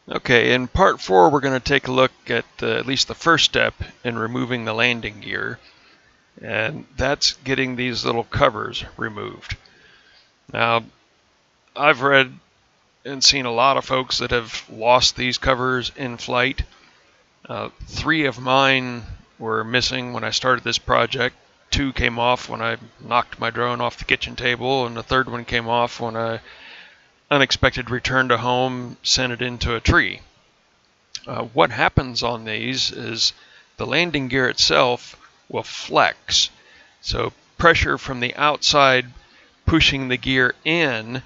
Okay, in part 4 we're going to take a look at least the first step in removing the landing gear, and that's getting these little covers removed. Now, I've read and seen a lot of folks that have lost these covers in flight. 3 of mine were missing when I started this project. 2 came off when I knocked my drone off the kitchen table, and the third one came off when I unexpected return to home sent it into a tree. What happens on these is the landing gear itself will flex. So pressure from the outside pushing the gear in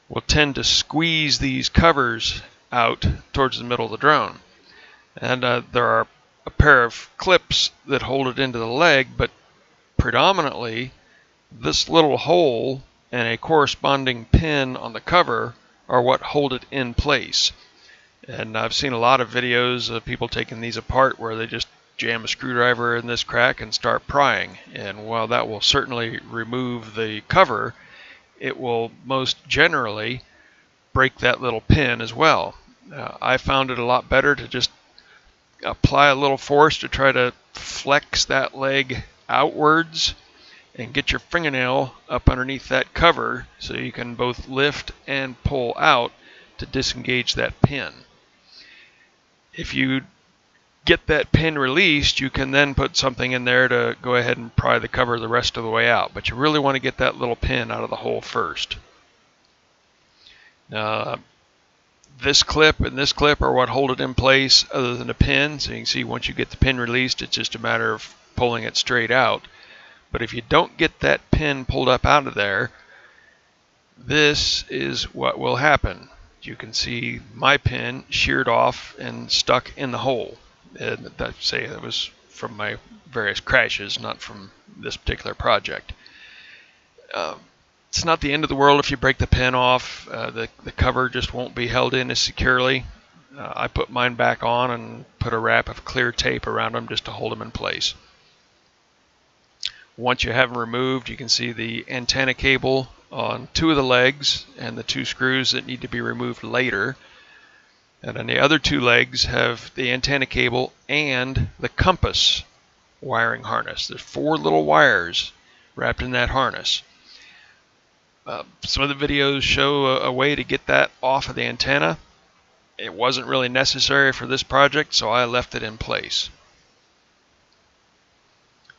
will tend to squeeze these covers out towards the middle of the drone. And there are a pair of clips that hold it into the leg, but predominantly this little hole and a corresponding pin on the cover are what hold it in place. And I've seen a lot of videos of people taking these apart where they just jam a screwdriver in this crack and start prying. And while that will certainly remove the cover, it will most generally break that little pin as well. I found it a lot better to just apply a little force to try to flex that leg outwards and get your fingernail up underneath that cover so you can both lift and pull out to disengage that pin. If you get that pin released, you can then put something in there to go ahead and pry the cover the rest of the way out, but you really want to get that little pin out of the hole first. This clip and this clip are what hold it in place other than the pin, so you can see once you get the pin released, it's just a matter of pulling it straight out. But if you don't get that pin pulled up out of there, this is what will happen. You can see my pin sheared off and stuck in the hole. And that was from my various crashes, not from this particular project. It's not the end of the world if you break the pin off. The cover just won't be held in as securely. I put mine back on and put a wrap of clear tape around them just to hold them in place. Once you have them removed, you can see the antenna cable on 2 of the legs and the 2 screws that need to be removed later. And on the other 2 legs have the antenna cable and the compass wiring harness. There's 4 little wires wrapped in that harness. Some of the videos show a way to get that off of the antenna. It wasn't really necessary for this project, so I left it in place.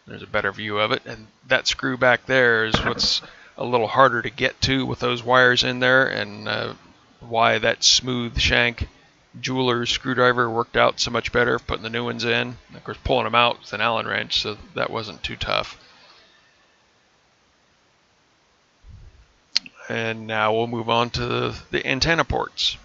There's a better view of it, and that screw back there is what's a little harder to get to with those wires in there, and why that smooth shank jeweler's screwdriver worked out so much better putting the new ones in. Of course, pulling them out with an Allen wrench, so that wasn't too tough. And now we'll move on to the antenna ports.